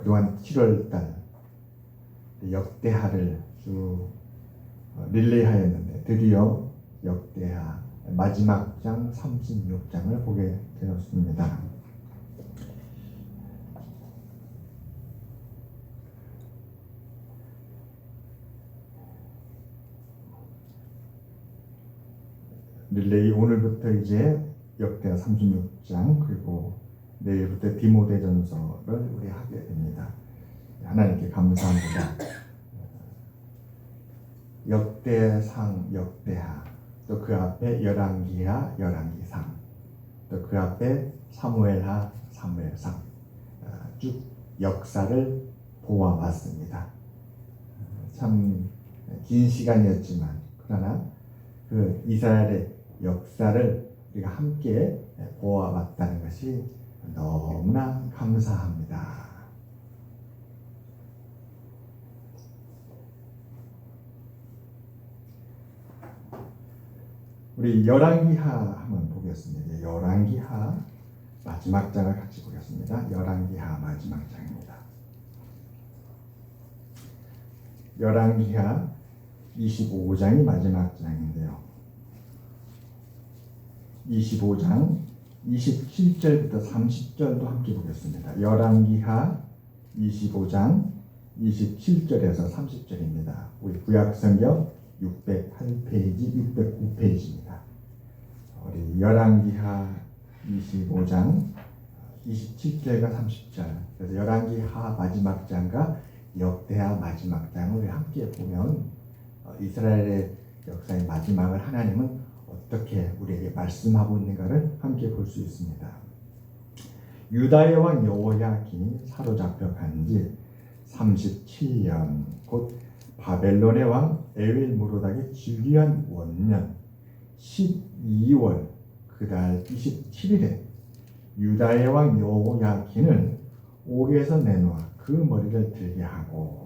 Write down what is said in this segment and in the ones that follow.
그동안 7월달 역대하를 쭉 릴레이하였는데 드디어 역대하 마지막 장 36장을 보게 되었습니다. 릴레이 오늘부터 이제 역대하 36장 그리고 내일부터 디모데전서를 우리 하게 됩니다. 하나님께 감사합니다. 역대상, 역대하, 또 그 앞에 열왕기하, 열왕기상, 또 그 앞에 사무엘하, 사무엘상, 쭉 역사를 보아왔습니다. 참 긴 시간이었지만 그러나 그 이스라엘의 역사를 우리가 함께 보아왔다는 것이 너무나 감사합니다. 우리 열왕기하 한번 보겠습니다. 열왕기하 마지막 장을 같이 보겠습니다. 열왕기하 마지막 장입니다. 열왕기하 25장이 마지막 장인데요. 25장 27절부터 30절도 함께 보겠습니다. 열왕기하 25장 27절에서 30절입니다. 우리 구약성경 608페이지, 609페이지입니다. 우리 열왕기하 25장 27절과 30절. 그래서 열왕기하 마지막 장과 역대하 마지막 장을 우리 함께 보면 이스라엘의 역사의 마지막을 하나님은 어떻게 우리에게 말씀하고 있는가를 함께 볼 수 있습니다. 유다의 왕 여호야긴이 사로잡혀 간 지 37년, 곧 바벨론의 왕 에윌무로닥이 즉위한 원년 12월 그달 27일에 유다의 왕 여호야긴을 옥에서 내놓아 그 머리를 들게 하고,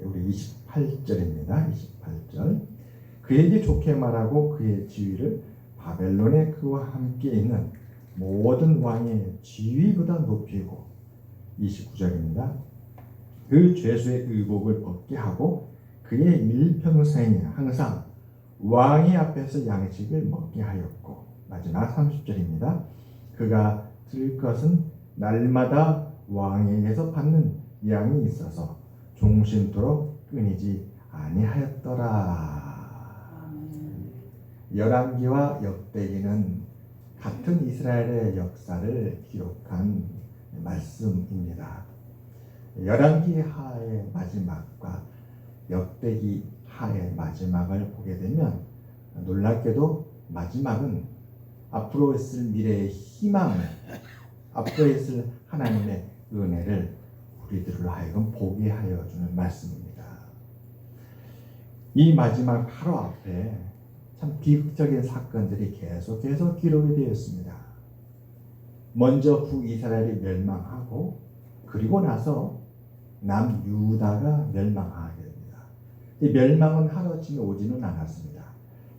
우리 28절입니다. 28절. 그에게 좋게 말하고 그의 지위를 바벨론에 그와 함께 있는 모든 왕의 지위보다 높이고, 29절입니다. 그 죄수의 의복을 벗게 하고 그의 일평생에 항상 왕의 앞에서 양식을 먹게 하였고, 마지막 30절입니다. 그가 들 것은 날마다 왕에게서 받는 양이 있어서 종신토록 끊이지 아니하였더라. 열왕기와 역대기는 같은 이스라엘의 역사를 기록한 말씀입니다. 열왕기 하의 마지막과 역대기 하의 마지막을 보게 되면 놀랍게도 마지막은 앞으로 있을 미래의 희망을, 앞으로 있을 하나님의 은혜를 우리들로 하여금 보게 하여 주는 말씀입니다. 이 마지막 하루 앞에 참 비극적인 사건들이 계속해서 기록이 되어 있습니다. 먼저 북이스라엘이 멸망하고 그리고 나서 남유다가 멸망하게 됩니다. 이 멸망은 하루아침에 오지는 않았습니다.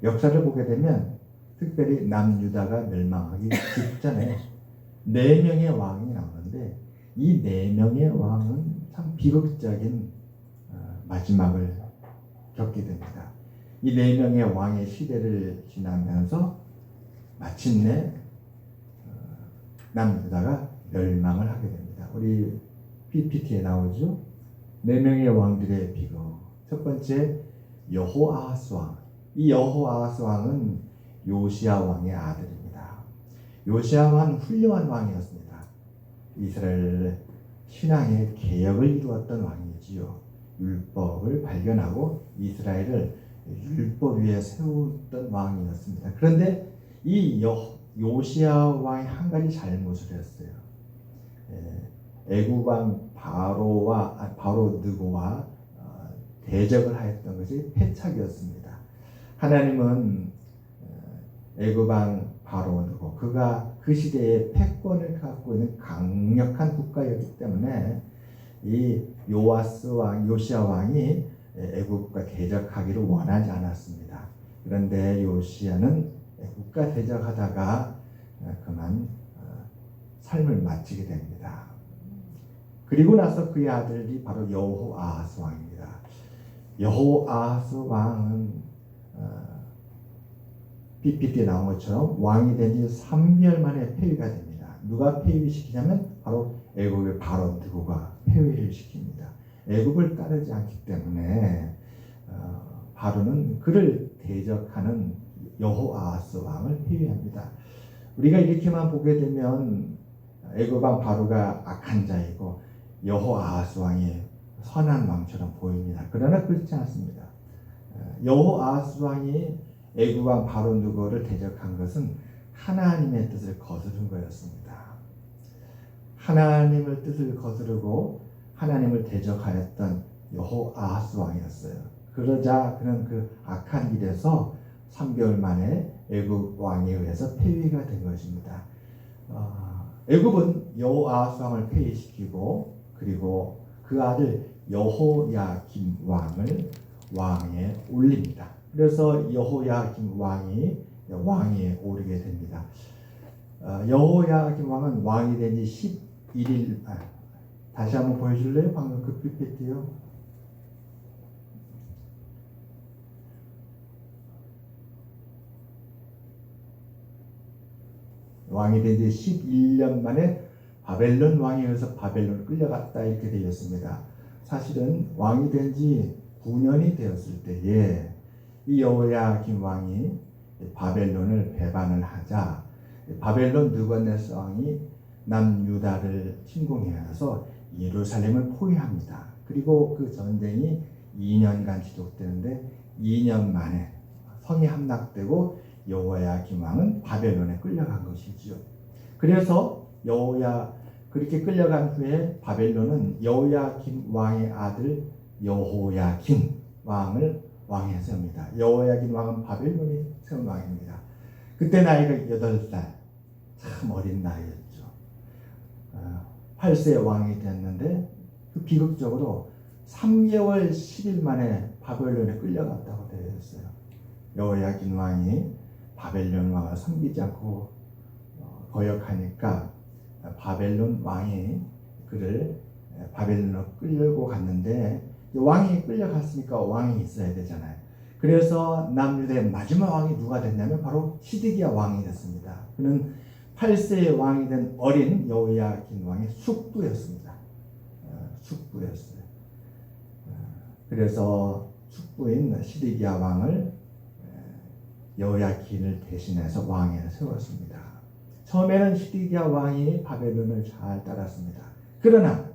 역사를 보게 되면 특별히 남유다가 멸망하기 직전에 4명의 왕이 나오는데 이 4명의 왕은 참 비극적인 마지막을 겪게 됩니다. 이 4명의 왕의 시대를 지나면서 마침내 남유다가 멸망을 하게 됩니다. 우리 PPT에 나오죠. 4명의 왕들의 비극. 첫 번째 여호아하스 왕. 이 여호아하스 왕은 요시야 왕의 아들입니다. 요시야 왕은 훌륭한 왕이었습니다. 이스라엘 신앙의 개혁을 이루었던 왕이지요. 율법을 발견하고 이스라엘을 율법 위에 세웠던 왕이었습니다. 그런데 이 요시야 왕이 한 가지 잘못을 했어요. 애굽 왕 바로 느고와 대적을 하였던 것이 패착이었습니다. 하나님은 애굽 왕 바로 느고, 그가 그 시대에 패권을 갖고 있는 강력한 국가였기 때문에 이 요시야 왕이 애굽과 대적하기를 원하지 않았습니다. 그런데 요시야는 애굽과 대적하다가 그만 삶을 마치게 됩니다. 그리고 나서 그의 아들이 바로 여호아하스 왕입니다. 여호아하스 왕은 PPT에 나온 것처럼 왕이 된 지 3개월 만에 폐위가 됩니다. 누가 폐위를 시키냐면 바로 애굽의 바로 느고가 폐위를 시킵니다. 애굽을 따르지 않기 때문에 바로는 그를 대적하는 여호아하스 왕을 폐위합니다. 우리가 이렇게만 보게 되면 애굽 왕 바로가 악한 자이고 여호아하스 왕이 선한 왕처럼 보입니다. 그러나 그렇지 않습니다. 여호아하스 왕이 애굽 왕 바로 느고를 대적한 것은 하나님의 뜻을 거스른 거였습니다. 하나님의 뜻을 거스르고 하나님을 대적하였던 여호아하스 왕이었어요. 그러자 그는 그 악한 일에서 3개월 만에 애굽 왕에 의해서 폐위가 된 것입니다. 애굽은 여호아하스 왕을 폐위시키고 그리고 그 아들 여호야김 왕을 왕에 올립니다. 그래서 여호야김 왕이 왕위에 오르게 됩니다. 여호야김 왕은 왕이 된 지 11일 다시 한번 보여줄래요? 방금 그 PPT요. 왕이 된 지 11년 만에 바벨론 왕에 의해서 바벨론을 끌려갔다 이렇게 되었습니다. 사실은 왕이 된 지 9년이 되었을 때에 이 여호야김 왕이 바벨론을 배반을 하자 바벨론 느부갓네살 왕이 남유다를 침공해서 예루살렘을 포위합니다. 그리고 그 전쟁이 2년간 지속되는데 2년 만에 성이 함락되고 여호야김 왕은 바벨론에 끌려간 것이지요. 그래서 그렇게 끌려간 후에 바벨론은 여호야김 왕의 아들 여호야긴 왕을 왕에 세웁니다. 여호야긴 왕은 바벨론이 세운 왕입니다. 그때 나이가 8살, 참 어린 나이였죠. 8세 왕이 됐는데 그 비극적으로 3개월 10일 만에 바벨론에 끌려갔다고 되어 있어요. 여호야긴 왕이 바벨론 왕을 섬기지 않고 거역하니까 바벨론 왕이 그를 바벨론으로 끌고 갔는데 왕이 끌려갔으니까 왕이 있어야 되잖아요. 그래서 남유다의 마지막 왕이 누가 됐냐면 바로 시드기야 왕이 됐습니다. 그는 8세의 왕이 된 어린 여호야긴 왕의 숙부였습니다. 숙부였어요. 그래서 숙부인 시드기야 왕을 여호야긴을 대신해서 왕에 세웠습니다. 처음에는 시드기야 왕이 바벨론을 잘 따랐습니다. 그러나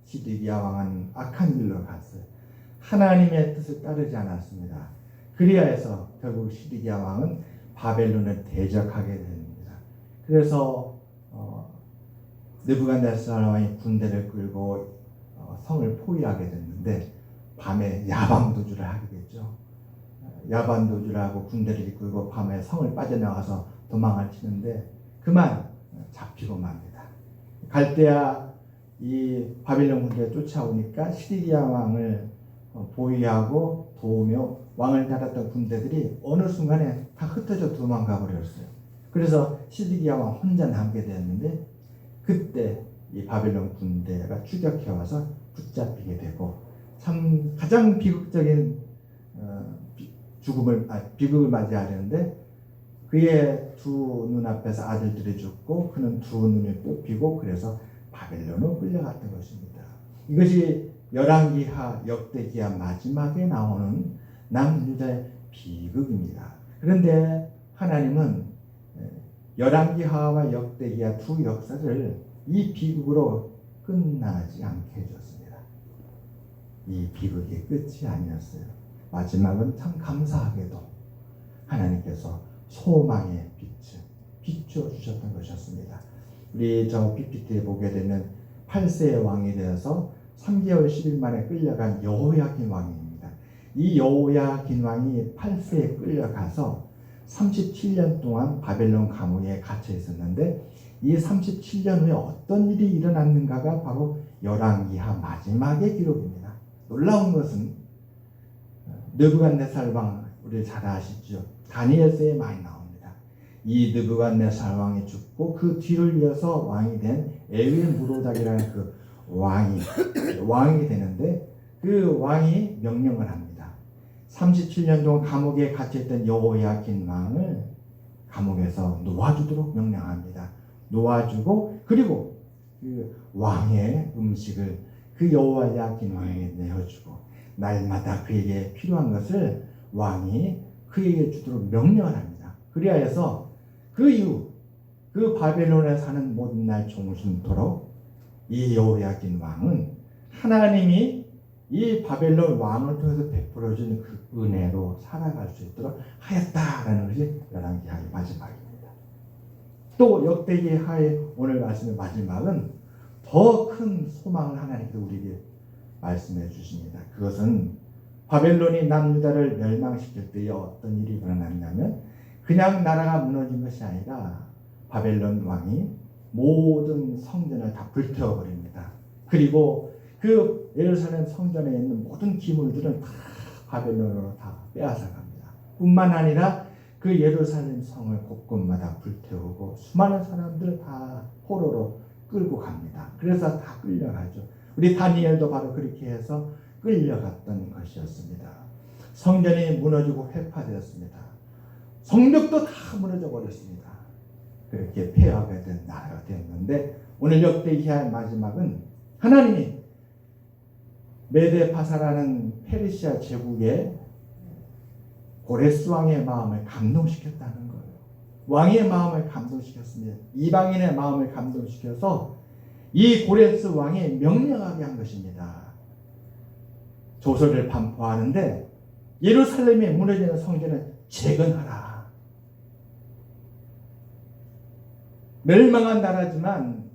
시드기야 왕은 악한 길로 갔어요. 하나님의 뜻을 따르지 않았습니다. 그리하여서 결국 시드기야 왕은 바벨론을 대적하게 됩니다. 그래서 느부갓네살 왕이 군대를 끌고 성을 포위하게 됐는데 밤에 야방도주를 하게 됐죠. 야방도주를 하고 군대를 이끌고 밤에 성을 빠져나가서 도망을 치는데 그만 잡히고 맙니다. 갈대아 이 바벨론 군대가 쫓아오니까 시드기야 왕을 보위하고 도우며 왕을 따랐던 군대들이 어느 순간에 다 흩어져 도망가 버렸어요. 그래서 시드기야 왕 혼자 남게 되었는데 그때 이 바벨론 군대가 추격해 와서 붙잡히게 되고 참 가장 비극적인 비극을 맞이하려는데 그의 두 눈앞에서 아들들이 죽고 그는 두 눈이 뽑히고 그래서 바벨론으로 끌려갔던 것입니다. 이것이 열왕기하 역대기하 마지막에 나오는 남유다의 비극입니다. 그런데 하나님은 열왕기하와 역대기하 두 역사를 이 비극으로 끝나지 않게 해줬습니다. 이 비극이 끝이 아니었어요. 마지막은 참 감사하게도 하나님께서 소망의 빛을 비춰주셨던 것이었습니다. 우리 저 PPT에 보게 되면 8세의 왕이 되어서 3개월 10일 만에 끌려간 여호야긴 왕입니다. 이 여호야긴 왕이 8세에 끌려가서 37년 동안 바벨론 감옥에 갇혀 있었는데 이 37년 후에 어떤 일이 일어났는가가 바로 열왕기하 마지막의 기록입니다. 놀라운 것은 느부갓네살 왕 우리 잘 아시죠? 다니엘서에 많이 나옵니다. 이 느부갓네살 왕이 죽고 그 뒤를 이어서 왕이 된 에윌무로닥이라는 그 왕이 되는데 그 왕이 명령을 합니다. 37년 동안 감옥에 갇혀있던 여호야긴 왕을 감옥에서 놓아주도록 명령합니다. 놓아주고 그리고 그 왕의 음식을 그 여호야긴 왕에게 내어주고 날마다 그에게 필요한 것을 왕이 그에게 주도록 명령을 합니다. 그리하여서 그 이후 그 바벨론에 사는 모든 날 종신토록 이 여호야긴 왕은 하나님이 이 바벨론 왕을 통해서 베풀어준 그 은혜로 살아갈 수 있도록 하였다라는 것이 열왕기하의 마지막입니다. 또 역대기하의 오늘 말씀의 마지막은 더 큰 소망을 하나님께서 우리에게 말씀해 주십니다. 그것은 바벨론이 남유다를 멸망시킬 때에 어떤 일이 일어났냐면 그냥 나라가 무너진 것이 아니라 바벨론 왕이 모든 성전을 다 불태워버립니다. 그리고 그 예루살렘 성전에 있는 모든 기물들은 다 바벨론으로 다 빼앗아갑니다. 뿐만 아니라 그 예루살렘 성을 곳곳마다 불태우고 수많은 사람들을 다 포로로 끌고 갑니다. 그래서 다 끌려가죠. 우리 다니엘도 바로 그렇게 해서 끌려갔던 것이었습니다. 성전이 무너지고 회파되었습니다. 성벽도 다 무너져 버렸습니다. 그렇게 폐허가 된 나라가 되었는데 오늘 역대기의 마지막은 하나님이 메데파사라는 페르시아 제국의 고레스 왕의 마음을 감동시켰다는 거예요. 왕의 마음을 감동시켰습니다. 이방인의 마음을 감동시켜서 이 고레스 왕이 명령하게 한 것입니다. 조서를 반포하는데 예루살렘에 무너지는 성전을 재건하라. 멸망한 나라지만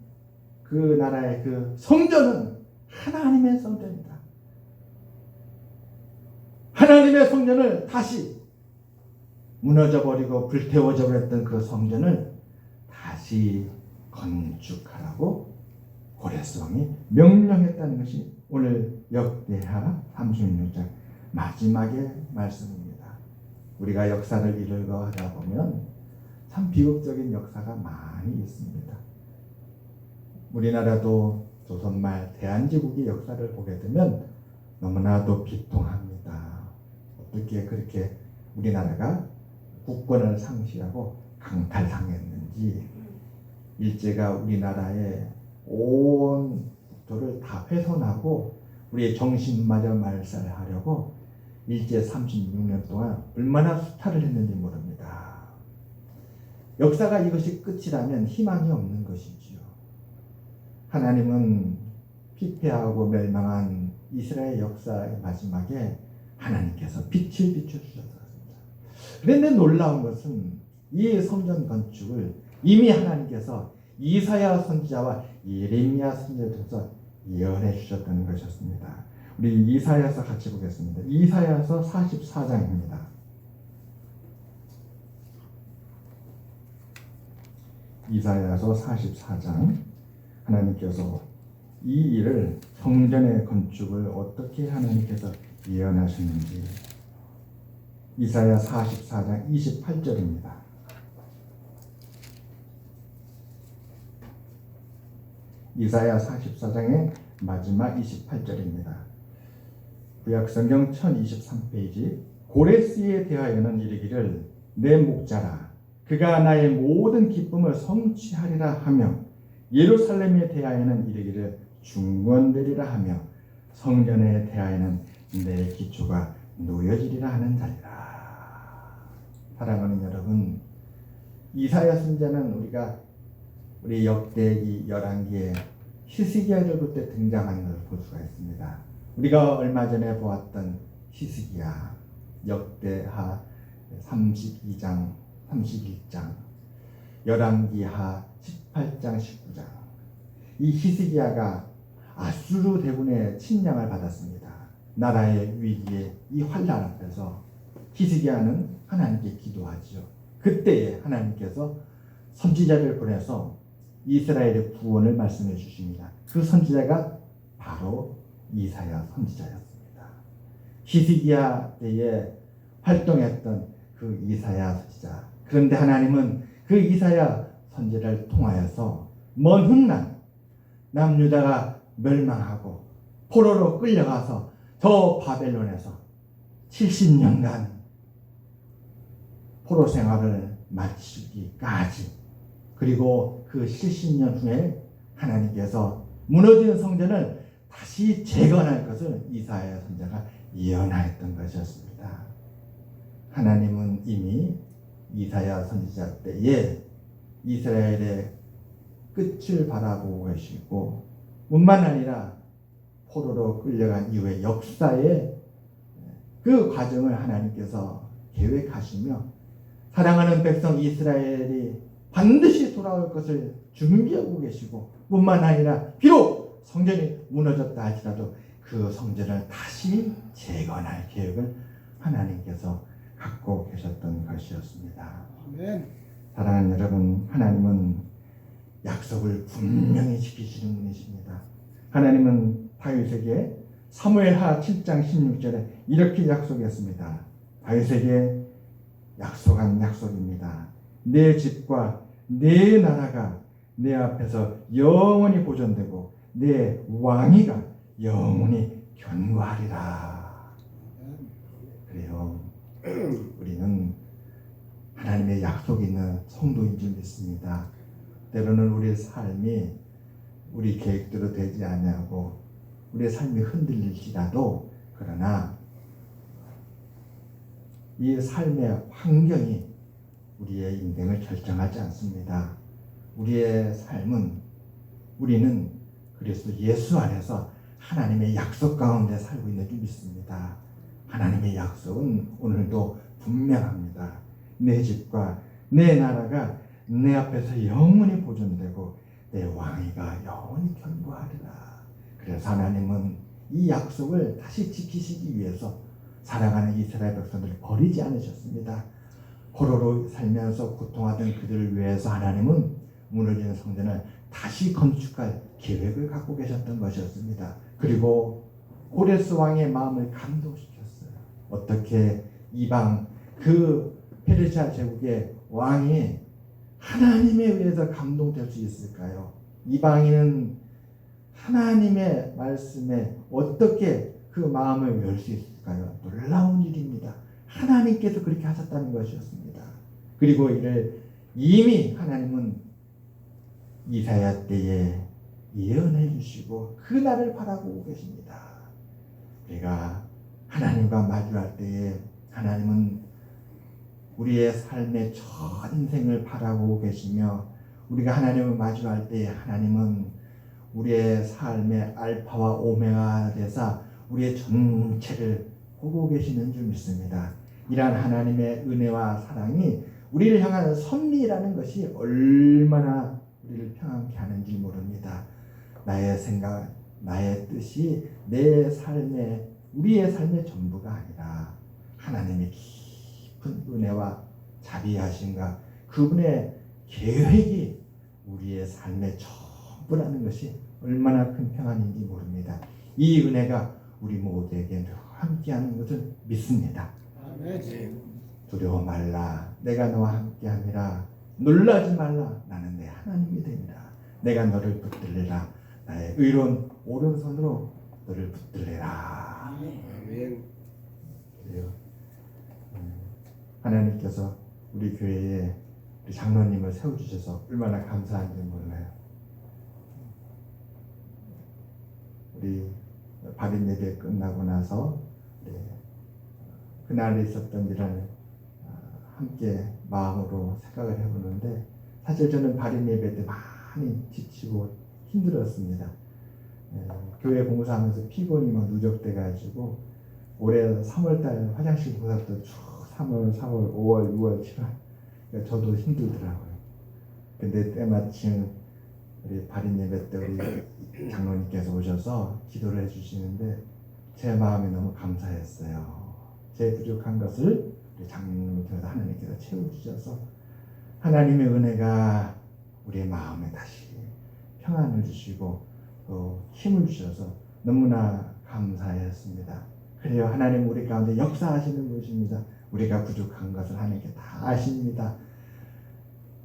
그 나라의 그 성전은 하나님의 성전이다. 하나님의 성전을 다시 무너져버리고 불태워져 버렸던 그 성전을 다시 건축하라고 고레스 왕이 명령했다는 것이 오늘 역대하 36장 마지막의 말씀입니다. 우리가 역사를 읽어가다 보면 참 비극적인 역사가 많이 있습니다. 우리나라도 조선말 대한제국의 역사를 보게 되면 너무나도 비통합니다. 어떻게 그렇게 우리나라가 국권을 상실하고 강탈당했는지, 일제가 우리나라의 온 국토를 다 훼손하고 우리의 정신마저 말살하려고 일제 36년 동안 얼마나 수탈을 했는지 모릅니다. 역사가 이것이 끝이라면 희망이 없는 것이지요. 하나님은 피폐하고 멸망한 이스라엘 역사의 마지막에 하나님께서 빛을 비춰주셨습니다. 그런데 놀라운 것은 이 성전 건축을 이미 하나님께서 이사야 선지자와 예레미야 선지자를 통해서 예언해 주셨다는 것이었습니다. 우리 이사야서 같이 보겠습니다. 이사야서 44장입니다. 이사야서 44장. 하나님께서 이 일을 성전의 건축을 어떻게 하나님께서 예언하셨는지. 이사야 44장 28절입니다. 이사야 44장의 마지막 28절입니다. 구약성경 1023페이지. 고레스에 대하여는 이르기를 내 목자라 그가 나의 모든 기쁨을 성취하리라 하며 예루살렘에 대하여는 이르기를 중건되리라 하며 성전에 대하여는 내 기초가 놓여지리라 하는 자리라. 사랑하는 여러분, 이사야 선지자는 우리 역대기 열왕기에 히스기야를 때 등장하는 것을 볼 수가 있습니다. 우리가 얼마 전에 보았던 히스기야, 역대하 32장, 31장, 열왕기하 18장, 19장. 이 히스기야가 아수르 대군의 침략을 받았습니다. 나라의 위기에 이 환난 앞에서 히스기야는 하나님께 기도하지요. 그때에 하나님께서 선지자를 보내서 이스라엘의 구원을 말씀해 주십니다. 그 선지자가 바로 이사야 선지자였습니다. 히스기야 때에 활동했던 그 이사야 선지자. 그런데 하나님은 그 이사야 선지자를 통하여서 먼 훗날 남유다가 멸망하고 포로로 끌려가서 저 바벨론에서 70년간 포로 생활을 마치기까지, 그리고 그 70년 후에 하나님께서 무너진 성전을 다시 재건할 것을 이사야 선지자가 예언하였던 것이었습니다. 하나님은 이미 이사야 선지자 때에 이스라엘의 끝을 바라보고 계시고, 뿐만 아니라 포로로 끌려간 이후의 역사의 그 과정을 하나님께서 계획하시며 사랑하는 백성 이스라엘이 반드시 돌아올 것을 준비하고 계시고, 뿐만 아니라 비록 성전이 무너졌다 할지라도 그 성전을 다시 재건할 계획을 하나님께서 갖고 계셨던 것이었습니다. 아멘. 사랑하는 여러분, 하나님은 약속을 분명히 지키시는 분이십니다. 하나님은 다윗에게 사무엘하 7장 16절에 이렇게 약속했습니다. 다윗에게 약속한 약속입니다. 내 집과 내 나라가 내 앞에서 영원히 보존되고 내 왕위가 영원히 견고하리라. 그래요. 우리는 하나님의 약속이 있는 성도인 줄 믿습니다. 때로는 우리의 삶이 우리 계획대로 되지 않냐고 우리의 삶이 흔들릴지라도, 그러나 이 삶의 환경이 우리의 인생을 결정하지 않습니다. 우리의 삶은, 우리는 그리스도 예수 안에서 하나님의 약속 가운데 살고 있는 줄 믿습니다. 하나님의 약속은 오늘도 분명합니다. 내 집과 내 나라가 내 앞에서 영원히 보존되고 내 왕위가 영원히 견고하리라. 그래서 하나님은 이 약속을 다시 지키시기 위해서 사랑하는 이스라엘 백성들을 버리지 않으셨습니다. 포로로 살면서 고통하던 그들을 위해서 하나님은 무너진 성전을 다시 건축할 계획을 갖고 계셨던 것이었습니다. 그리고 고레스 왕의 마음을 감동시켰어요. 어떻게 이방 그 페르시아 제국의 왕이 하나님에 의해서 감동될 수 있을까요? 이방인은 하나님의 말씀에 어떻게 그 마음을 열 수 있을까요? 놀라운 일입니다. 하나님께서 그렇게 하셨다는 것이었습니다. 그리고 이를 이미 하나님은 이사야 때에 예언해 주시고 그 날을 바라보고 계십니다. 우리가 하나님과 마주할 때에 하나님은 우리의 삶의 전생을 바라보고 계시며, 우리가 하나님을 마주할 때에 하나님은 우리의 삶의 알파와 오메가 되사 우리의 전체를 보고 계시는 줄 믿습니다. 이러한 하나님의 은혜와 사랑이 우리를 향한 섭리라는 것이 얼마나 우리를 평안케 하는지 모릅니다. 나의 생각, 나의 뜻이 내 삶의, 우리의 삶의 전부가 아니라 하나님의 깊은 은혜와 자비하심과 그분의 계획이 우리의 삶의 전부라는 것이 얼마나 큰 평안인지 모릅니다. 이 은혜가 우리 모두에게 늘 함께하는 것을 믿습니다. 아멘. 두려워 말라, 내가 너와 함께함이라. 놀라지 말라, 나는 내 하나님이 됨이라. 내가 너를 붙들리라, 나의 의로운 오른손으로 너를 붙들리라. 아멘. 그래요. 하나님께서 우리 교회에 우리 장로님을 세워주셔서 얼마나 감사한지 몰라요. 우리 발인 예배 끝나고 나서 그날에 있었던 일을 함께 마음으로 생각을 해보는데, 사실 저는 발인 예배 때 많이 지치고 힘들었습니다. 교회 공사하면서 피곤이 막 누적돼가지고 올해 3월달 화장실 공사부터 쭉 3월, 4월, 5월, 6월, 7월 저도 힘들더라고요. 근데 때마침 우리 발인 예배 때 우리 장로님께서 오셔서 기도를 해주시는데 제 마음이 너무 감사했어요. 제 부족한 것을 우리 장로님을 통해서 하나님께서 채워주셔서 하나님의 은혜가 우리의 마음에 다시 평안을 주시고 또 힘을 주셔서 너무나 감사했습니다. 그래요. 하나님 우리 가운데 역사하시는 분이십니다. 우리가 부족한 것을 하나님께 다 아십니다.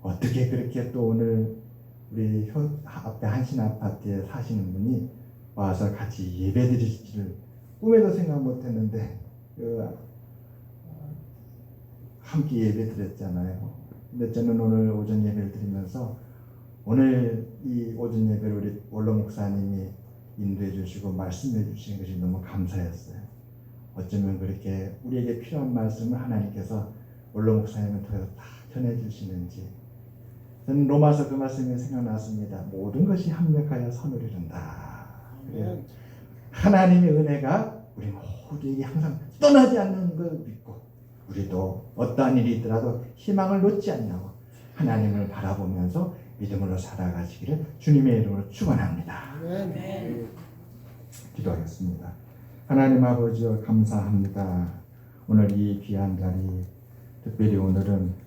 어떻게 그렇게 또 오늘 우리 앞에 한신 아파트에 사시는 분이 와서 같이 예배드릴지를 꿈에도 생각 못했는데 함께 예배드렸잖아요. 근데 저는 오늘 오전 예배를 드리면서 오늘 이 오전 예배를 우리 원로 목사님이 인도해 주시고 말씀해 주시는 것이 너무 감사했어요. 어쩌면 그렇게 우리에게 필요한 말씀을 하나님께서 원로 목사님을 통해서 다 전해 주시는지 저는 로마서 그 말씀이 생각났습니다. 모든 것이 합력하여 선을 이룬다. 그래요. 하나님의 은혜가 우리 모두에게 항상 떠나지 않는 걸 믿고 우리도 어떠한 일이 있더라도 희망을 놓지 않냐고 하나님을 바라보면서 믿음으로 살아가시기를 주님의 이름으로 축원합니다. 아멘. 기도하겠습니다. 하나님 아버지여 감사합니다. 오늘 이 귀한 자리 특별히 오늘은